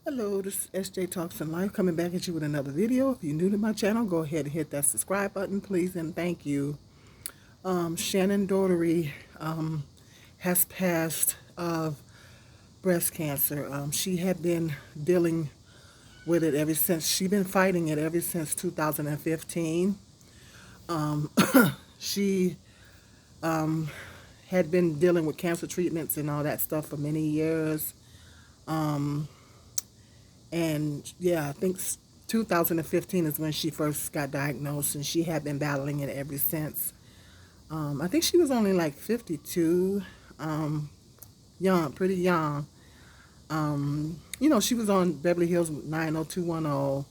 Hello, this is SJ Talks in Life coming back at you with another video. If you're new to my channel, go ahead and hit that subscribe button, please, and thank you. Shannon Dorherty has passed of breast cancer. She had been dealing with it ever since, she's been fighting it ever since 2015. She had been dealing with cancer treatments and all that stuff for many years. And yeah, I think 2015 is when she first got diagnosed, and she had been battling it ever since. I think she was only like 52, young, pretty young. She was on Beverly Hills 90210,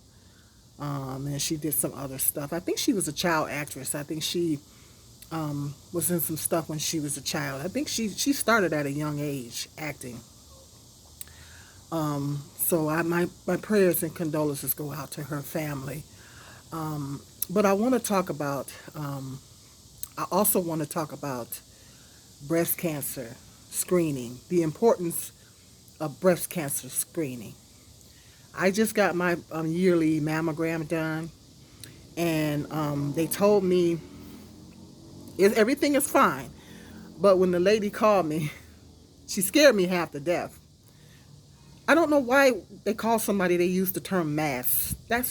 and she did some other stuff. I think she was a child actress. I think she was in some stuff when she was a child. I think she started at a young age acting. My prayers and condolences go out to her family. But I want to talk about, I also want to talk about breast cancer screening, the importance of breast cancer screening. I just got my yearly mammogram done, and they told me everything is fine. But when the lady called me, she scared me half to death. I don't know why they call somebody, they use the term mass. I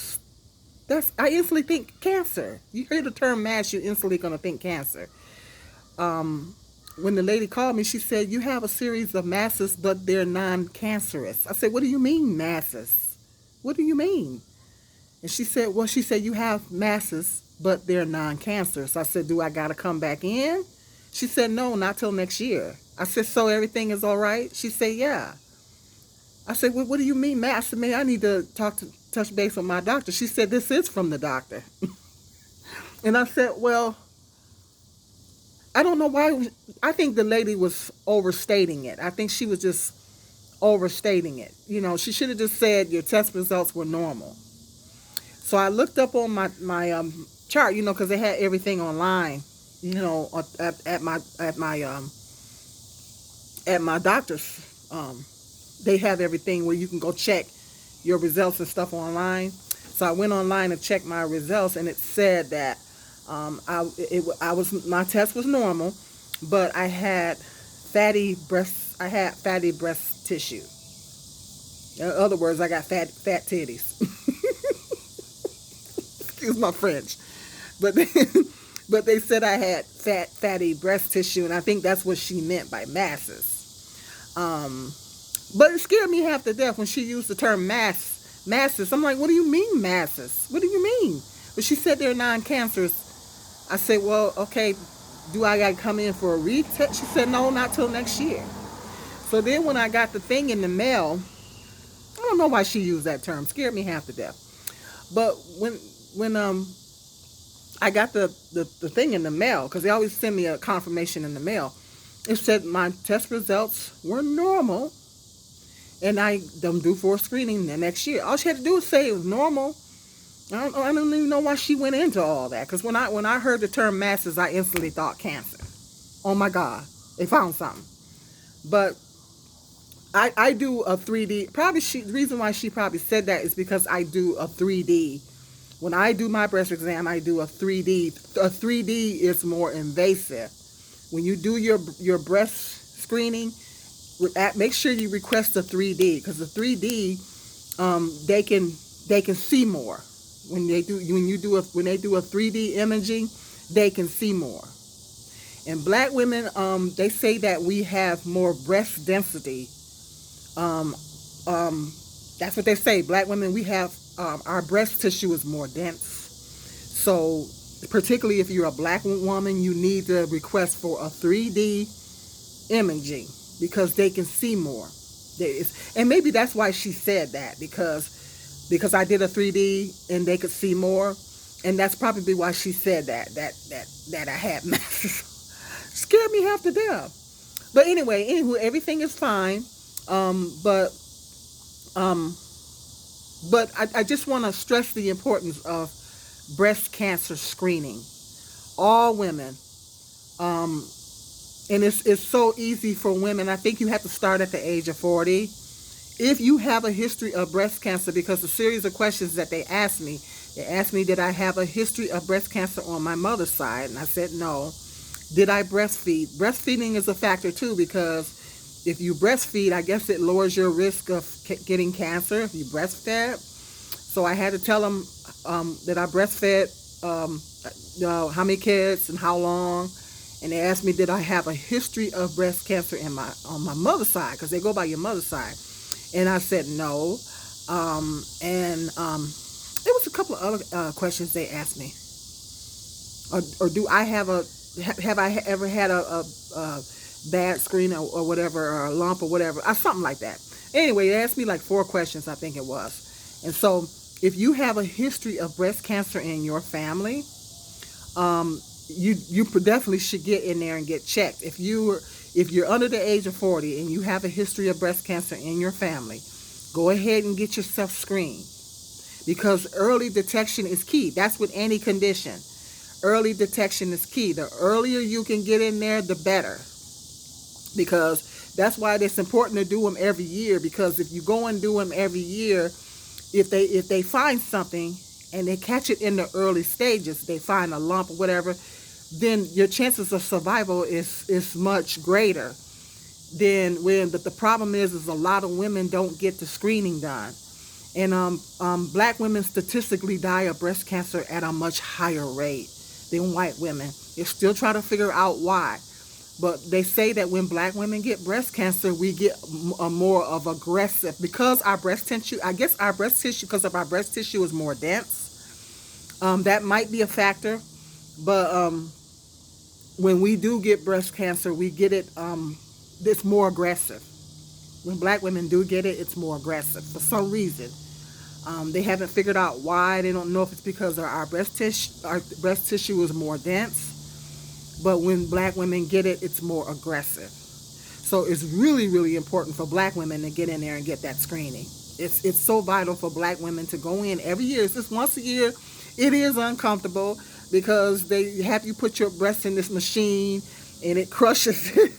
instantly think cancer. You hear the term mass, you're instantly going to think cancer. When the lady called me, she said, "You have a series of masses, but they're non-cancerous." I said, "What do you mean masses? What do you mean?" And she said, "You have masses, but they're non-cancerous." I said, "Do I got to come back in?" She said, "No, not till next year." I said, "So everything is all right?" She said, "Yeah." I said, "What do you mean, Matt?" I said, "Man, I need to touch base with my doctor." She said, "This is from the doctor." And I said, "Well, I don't know why." I think the lady was overstating it. I think she was just overstating it. She should have just said your test results were normal. So I looked up on my chart, because they had everything online, at my doctor's. They have everything where you can go check your results and stuff online. So I went online and checked my results, and it said that my test was normal, but I had fatty breast. I had fatty breast tissue. In other words, I got fat titties. Excuse my French, but but they said I had fatty breast tissue, and I think that's what she meant by masses. But it scared me half to death when she used the term masses. I'm like, "What do you mean masses? What do you mean?" But she said they're non-cancerous. I said, "Well, okay, do I got to come in for a retest?" She said, "No, not till next year." So then when I got the thing in the mail, I don't know why she used that term. Scared me half to death. But when I got the thing in the mail, because they always send me a confirmation in the mail, it said my test results were normal, and I'm due for a screening the next year. All she had to do was say it was normal. I don't even know why she went into all that. Because when I heard the term masses, I instantly thought cancer. Oh my God, they found something. But I do a 3D. Probably the reason why she probably said that is because I do a 3D. When I do my breast exam, I do a 3D. A 3D is more invasive. When you do your breast screening, make sure you request a 3D, because the 3D, they can see more. When they do a 3D imaging, they can see more. And black women, they say that we have more breast density. Um, that's what they say. Black women, we have our breast tissue is more dense. So particularly if you're a black woman, you need to request for a 3D imaging, because they can see more. And maybe that's why she said that, because I did a 3D and they could see more, and that's probably why she said that I had masses. Scared me half to death. But anyway, everything is fine. Um, but um, but I just want to stress the importance of breast cancer screening. All women. Um, and it's so easy for women. I think you have to start at the age of 40. if you have a history of breast cancer, because a series of questions that they asked me, did I have a history of breast cancer on my mother's side? And I said no. Did I breastfeed? Breastfeeding is a factor too, because if you breastfeed, I guess it lowers your risk of getting cancer if you breastfed. So I had to tell them that I breastfed, how many kids and how long. And they asked me, did I have a history of breast cancer on my mother's side, because they go by your mother's side. And I said no. There was a couple of other questions they asked me. Or do I have I ever had a bad screen or whatever, or a lump or whatever, or something like that. Anyway, they asked me like 4 questions, I think it was. And so if you have a history of breast cancer in your family, you definitely should get in there and get checked. If you're under the age of 40 and you have a history of breast cancer in your family, go ahead and get yourself screened, because early detection is key. That's with any condition. Early detection is key. The earlier you can get in there, the better. Because that's why it's important to do them every year, because if you go and do them every year, if they find something and they catch it in the early stages, they find a lump or whatever, then your chances of survival is much greater than when. But the problem is a lot of women don't get the screening done. And black women statistically die of breast cancer at a much higher rate than white women. They're still trying to figure out why. But they say that when black women get breast cancer, we get a more of aggressive, because our breast tissue, because of our breast tissue is more dense. That might be a factor. But when we do get breast cancer, we get it, it's more aggressive. When black women do get it, it's more aggressive for some reason. They haven't figured out why. They don't know if it's because our breast tissue is more dense. But when black women get it, it's more aggressive. So it's really, really important for black women to get in there and get that screening. It's so vital for black women to go in every year. It's just once a year. It is uncomfortable because they have you put your breast in this machine and it crushes it.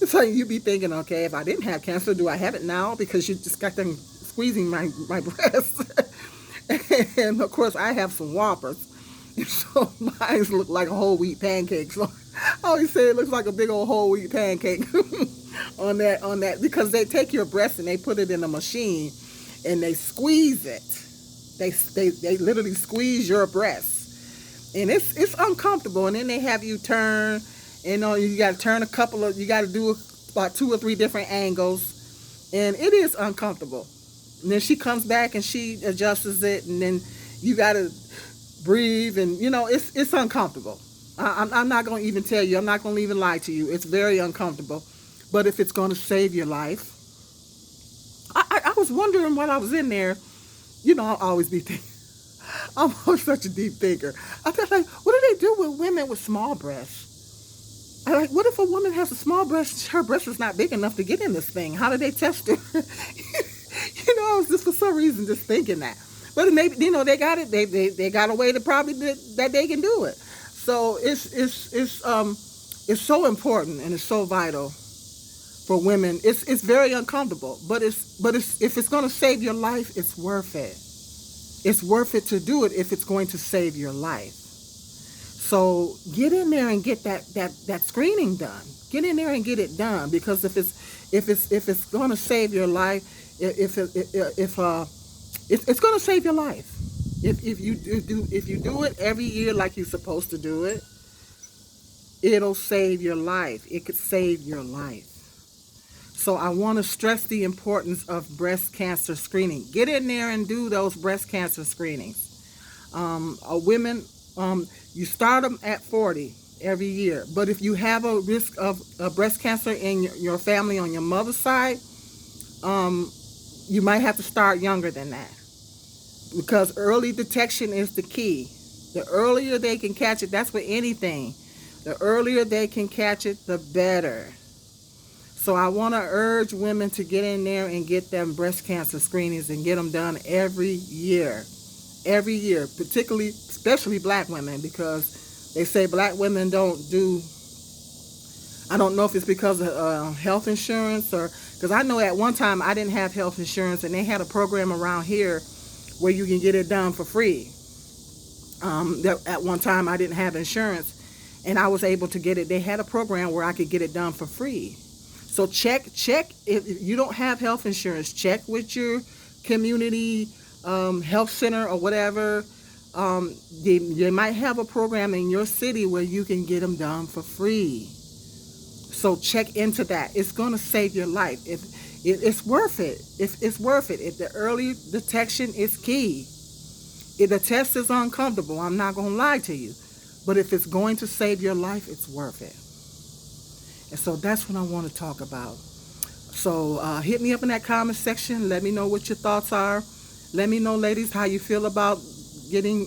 So you be thinking, okay, if I didn't have cancer, do I have it now? Because you just got them squeezing my breast. And of course I have some whoppers. So mine look like a whole wheat pancake. So I always say it looks like a big old whole wheat pancake on that because they take your breast and they put it in a machine and they squeeze it. They literally squeeze your breast. And it's uncomfortable. And then they have you turn, you got to turn you got to do about 2 or 3 different angles. And it is uncomfortable. And then she comes back and she adjusts it, and then you got to breathe, and it's uncomfortable. I'm not going to even tell you. I'm not going to even lie to you. It's very uncomfortable. But if it's going to save your life, I was wondering while I was in there, I'll always be thinking, I'm always such a deep thinker. I feel like, what do they do with women with small breasts? I'm like, what if a woman has a small breast, her breast is not big enough to get in this thing? How do they test it? I was just for some reason just thinking that. But maybe, they got it. They got a way to probably that they can do it. So it's so important and it's so vital for women. It's very uncomfortable, but if it's going to save your life, it's worth it. It's worth it to do it if it's going to save your life. So get in there and get that screening done. Get in there and get it done, because if it's going to save your life, it's going to save your life. If you do it every year like you're supposed to do it, it'll save your life. It could save your life. So I want to stress the importance of breast cancer screening. Get in there and do those breast cancer screenings. Women, you start them at 40 every year. But if you have a risk of breast cancer in your family on your mother's side, you might have to start younger than that, because early detection is the key. The earlier they can catch it, that's with anything. The earlier they can catch it, the better. So I want to urge women to get in there and get them breast cancer screenings and get them done every year. Every year, especially black women, because they say black women don't do, I don't know if it's because of health insurance, or Because I know at one time I didn't have health insurance, and they had a program around here where you can get it done for free. At one time I didn't have insurance, and I was able to get it. They had a program where I could get it done for free. So check if you don't have health insurance, check with your community health center or whatever. They might have a program in your city where you can get them done for free. So check into that. It's going to save your life. It's worth it. It's worth it. If the early detection is key. If the test is uncomfortable, I'm not going to lie to you. But if it's going to save your life, it's worth it. And so that's what I want to talk about. So hit me up in that comment section. Let me know what your thoughts are. Let me know, ladies, how you feel about getting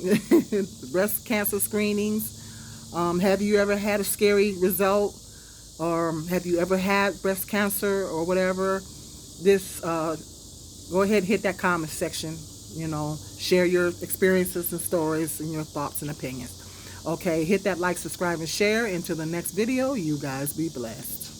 breast cancer screenings. Have you ever had a scary result? Or have you ever had breast cancer or whatever? Go ahead and hit that comment section. Share your experiences and stories and your thoughts and opinions. Okay, hit that like, subscribe, and share. Until the next video, you guys be blessed.